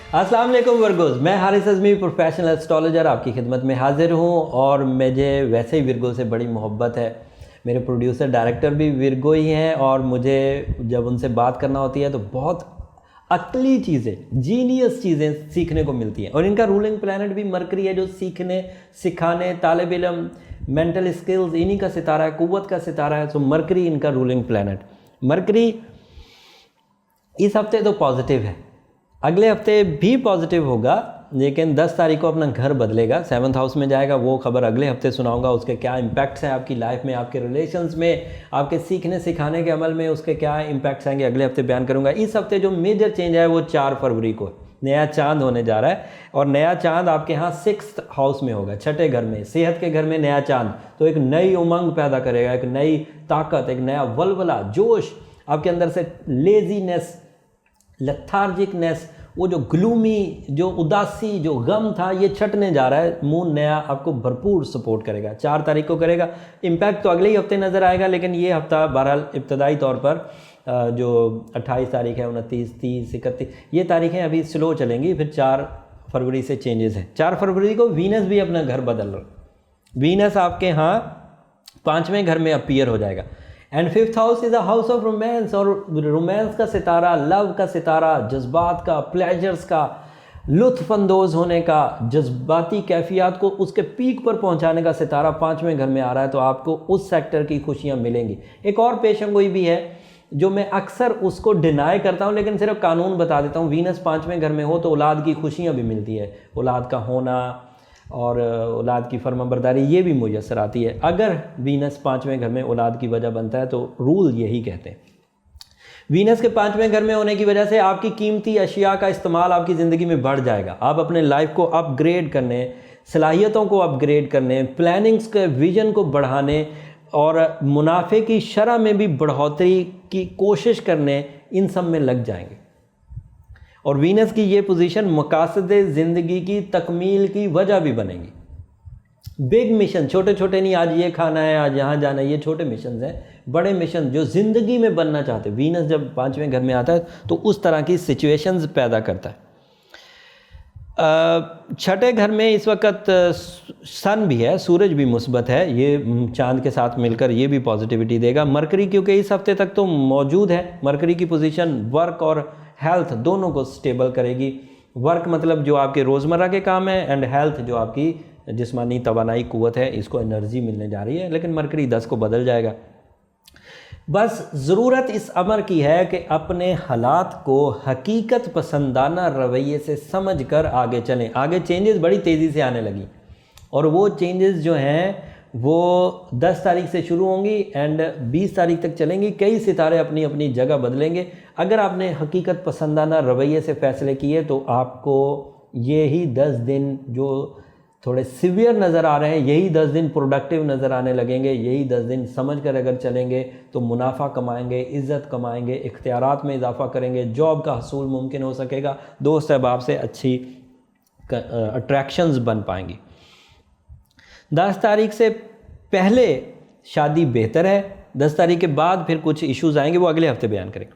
अस्सलाम वालेकुम वर्गोस, मैं हारिस अज़मी प्रोफेशनल एस्ट्रोलॉजर आपकी खिदमत में हाजिर हूँ। और मुझे वैसे ही विरगो से बड़ी मोहब्बत है। मेरे प्रोड्यूसर डायरेक्टर भी विरगो ही हैं और मुझे जब उनसे बात करना होती है तो बहुत अक्ली चीज़ें, जीनियस चीज़ें सीखने को मिलती हैं। और इनका रूलिंग प्लैनेट भी मरकरी है, जो सीखने, सिखाने, तालिब इल्म, मेंटल स्किल्स, इन्हीं का सितारा है, क़ुव्वत का सितारा है। सो मरकरी इनका रूलिंग प्लैनेट। मरकरी इस हफ्ते तो पॉजिटिव है, अगले हफ्ते भी पॉजिटिव होगा, लेकिन 10 तारीख को अपना घर बदलेगा, 7th हाउस में जाएगा। वो खबर अगले हफ्ते सुनाऊंगा, उसके क्या इम्पैक्ट्स हैं आपकी लाइफ में, आपके रिलेशंस में, आपके सीखने सिखाने के अमल में, उसके क्या इम्पैक्ट्स आएंगे अगले हफ्ते बयान करूंगा। इस हफ्ते जो मेजर चेंज है वो 4 फरवरी को नया चांद होने जा रहा है। और नया चांद आपके यहाँ 6th हाउस में होगा, छठे घर में, सेहत के घर में नया चांद। तो एक नई उमंग पैदा करेगा, एक नई ताकत, एक नया वलवला, जोश आपके अंदर से। लेजीनेस, लेथार्जिकनेस, वो जो ग्लूमी, जो उदासी, जो गम था, ये छटने जा रहा है। मून नया आपको भरपूर सपोर्ट करेगा, 4 तारीख को करेगा। इम्पैक्ट तो अगले ही हफ्ते नज़र आएगा, लेकिन ये हफ्ता बहरहाल इब्तदाई तौर पर जो 28 तारीख है, 29, 30, 31 ये तारीखें अभी स्लो चलेंगी। फिर 4 फरवरी से चेंजेस हैं। 4 फरवरी को वीनस भी अपना घर बदल रहा है। वीनस आपके यहाँ 5वें घर में अपीयर हो जाएगा। And 5th house is a house of romance. और रोमांस का सितारा, लव का सितारा, जज्बात का, प्लेजर्स का, लुत्फ़अंदोज़ होने का, जज्बाती कैफियत को उसके पीक पर पहुंचाने का सितारा 5वें घर में आ रहा है। तो आपको उस सेक्टर की खुशियां मिलेंगी। एक और पेशेंगोई भी है जो मैं अक्सर उसको डिनाई करता हूं, लेकिन सिर्फ कानून बता देता हूं। वीनस 5वें घर में हो तो औलाद की खुशियाँ भी मिलती है, औलाद का होना और औलाद की फर्माबरदारी ये भी मुयस्सर आती है। अगर वीनस 5वें घर में औलाद की वजह बनता है तो रूल यही कहते हैं। वीनस के 5वें घर में होने की वजह से आपकी कीमती अशिया का इस्तेमाल आपकी ज़िंदगी में बढ़ जाएगा। आप अपने लाइफ को अपग्रेड करने, सलाहियतों को अपग्रेड करने, प्लानिंग्स के विजन को बढ़ाने और मुनाफे की शरह में भी बढ़ोतरी की कोशिश करने, इन सब में लग जाएंगे। और वीनस की ये पोजीशन मकासदे ज़िंदगी की तकमील की वजह भी बनेगी। बिग मिशन, छोटे छोटे नहीं, आज ये खाना है, आज यहाँ जाना है, ये छोटे मिशन हैं। बड़े मिशन जो ज़िंदगी में बनना चाहते, वीनस जब 5वें घर में आता है तो उस तरह की सिचुएशंस पैदा करता है। छठे घर में इस वक्त सन भी है, सूरज भी मुस्बत है, ये चांद के साथ मिलकर ये भी पॉजिटिविटी देगा। मरकरी क्योंकि इस हफ्ते तक तो मौजूद है, मरकरी की पोजीशन वर्क और हेल्थ दोनों को स्टेबल करेगी। वर्क मतलब जो आपके रोज़मर्रा के काम है, एंड हेल्थ जो आपकी जिस्मानी तवानाई कुव्वत है, इसको एनर्जी मिलने जा रही है। लेकिन मरकरी 10 को बदल जाएगा। बस ज़रूरत इस अमर की है कि अपने हालात को हकीकत पसंदाना रवैये से समझ कर आगे चलें। आगे चेंजेस बड़ी तेज़ी से आने लगी और वो चेंजेस जो हैं वो 10 तारीख से शुरू होंगी एंड 20 तारीख तक चलेंगी। कई सितारे अपनी अपनी जगह बदलेंगे। अगर आपने हकीकत पसंदाना रवैये से फ़ैसले किए तो आपको ये ही 10 दिन जो थोड़े सीवियर नज़र आ रहे हैं, यही 10 दिन प्रोडक्टिव नज़र आने लगेंगे। यही 10 दिन समझ कर अगर चलेंगे तो मुनाफा कमाएंगे, इज़्ज़त कमाएंगे, इख्तियारात में इजाफा करेंगे, जॉब का हसूल मुमकिन हो सकेगा, दोस्त अहबाब से अच्छी अट्रैक्शंस बन पाएंगी। 10 तारीख से पहले शादी बेहतर है, 10 तारीख के बाद फिर कुछ इश्यूज़ आएंगे, वो अगले हफ्ते बयान करेंगे।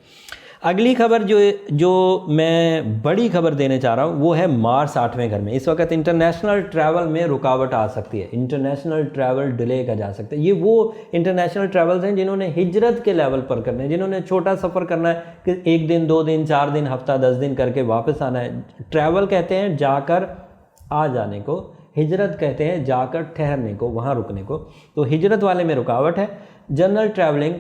अगली खबर जो मैं बड़ी खबर देने चाह रहा हूँ वो है मार्स 8वें घर में। इस वक्त इंटरनेशनल ट्रैवल में रुकावट आ सकती है, इंटरनेशनल ट्रैवल डिले का जा सकता है। ये वो इंटरनेशनल ट्रैवल्स हैं जिन्होंने हिजरत के लेवल पर करना है, जिन्होंने छोटा सफ़र करना है कि 1 दिन, 2 दिन, 4 दिन, हफ्ता, 10 दिन करके वापस आना है। ट्रैवल कहते हैं जाकर आ जाने को, हिजरत कहते हैं जाकर ठहरने को, वहाँ रुकने को। तो हिजरत वाले में रुकावट है। जनरल ट्रैवलिंग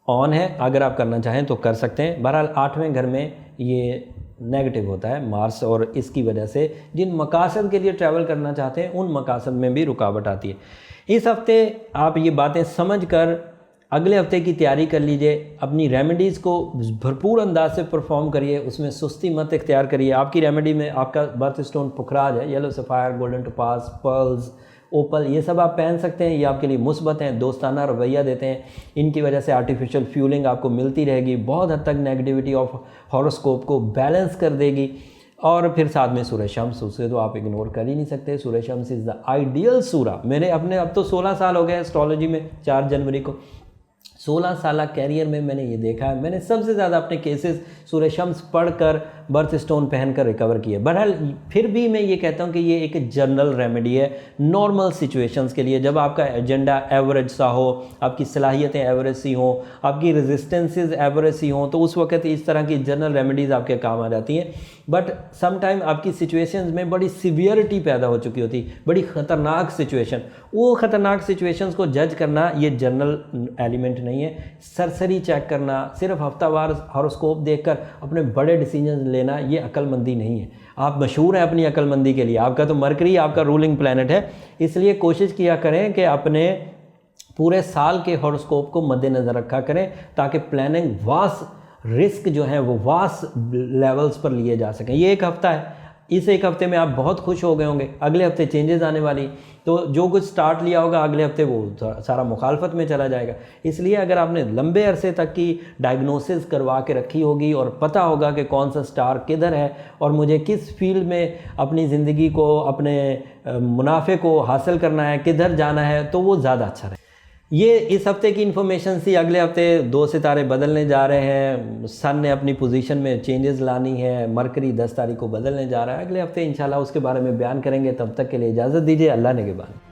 ऑन है, अगर आप करना चाहें तो कर सकते हैं। बहरहाल 8वें घर में ये नेगेटिव होता है मार्स, और इसकी वजह से जिन मकासद के लिए ट्रैवल करना चाहते हैं उन मकासद में भी रुकावट आती है। इस हफ्ते आप ये बातें समझ कर अगले हफ्ते की तैयारी कर लीजिए। अपनी रेमेडीज़ को भरपूर अंदाज से परफॉर्म करिए, उसमें सुस्ती मत इख्तियार करिए। आपकी रेमेडी में आपका बर्थ स्टोन पुखराज है, yellow sapphire, golden topaz, pearls, opal, ये सब आप पहन सकते हैं। ये आपके लिए मुस्बत हैं, दोस्ताना रवैया देते हैं। इनकी वजह से आर्टिफिशियल फ्यूलिंग आपको मिलती रहेगी, बहुत हद तक नेगेटिविटी ऑफ हॉरोस्कोप को बैलेंस कर देगी। और फिर साथ में सूरह शम्स, उसे तो आप इग्नोर कर ही नहीं सकते। सूरह शम्स इज़ द आइडियल सूरा। मेरे अपने अब तो 16 साल हो गए एस्ट्रोलॉजी में, 4 जनवरी को 16 साल कैरियर में मैंने ये देखा है, मैंने सबसे ज़्यादा अपने केसेस सूरह शम्स पढ़कर बर्थ स्टोन पहनकर रिकवर किए। बहरहाल फिर भी मैं ये कहता हूँ कि ये एक जनरल रेमेडी है नॉर्मल सिचुएशंस के लिए। जब आपका एजेंडा एवरेज सा हो, आपकी सलाहियतें एवरेज सी हों, आपकी रेजिस्टेंसेस एवरेज सी हों, तो उस वक्त इस तरह की जनरल रेमेडीज़ आपके काम आ जाती हैं। बट समटाइम आपकी सिचुएशंस में बड़ी सीवियरिटी पैदा हो चुकी होती, बड़ी ख़तरनाक सिचुएशन, वो ख़तरनाक सिचुएशंस को जज करना ये जनरल एलिमेंट नहीं है। सरसरी चेक करना, सिर्फ हफ्तावार हॉरोस्कोप देखकर अपने बड़े डिसीजन लेना, ये अक्लमंदी नहीं है। आप मशहूर हैं अपनी अक्लमंदी के लिए, आपका तो मरकरी आपका रूलिंग प्लैनेट है, इसलिए कोशिश किया करें कि अपने पूरे साल के हॉरोस्कोप को मद्देनज़र रखा करें ताकि प्लानिंग वास्ट रिस्क जो है वो वास्ट लेवल्स पर लिए जा सकें। ये एक हफ़्ता है, इस एक हफ़्ते में आप बहुत खुश हो गए होंगे, अगले हफ्ते चेंजेस आने वाली, तो जो कुछ स्टार्ट लिया होगा अगले हफ्ते वो सारा मुखालफत में चला जाएगा। इसलिए अगर आपने लंबे अरसे तक की डायग्नोसिस करवा के रखी होगी और पता होगा कि कौन सा स्टार किधर है और मुझे किस फील्ड में अपनी ज़िंदगी को, अपने मुनाफे को हासिल करना है, किधर जाना है, तो वो ज़्यादा अच्छा रहे। ये इस हफ्ते की इन्फॉर्मेशन थी। अगले हफ्ते 2 सितारे बदलने जा रहे हैं, सन ने अपनी पोजीशन में चेंजेस लानी है, मरकरी 10 तारीख को बदलने जा रहा है। अगले हफ्ते इंशाल्लाह उसके बारे में बयान करेंगे। तब तक के लिए इजाज़त दीजिए, अल्लाह ने के बाद।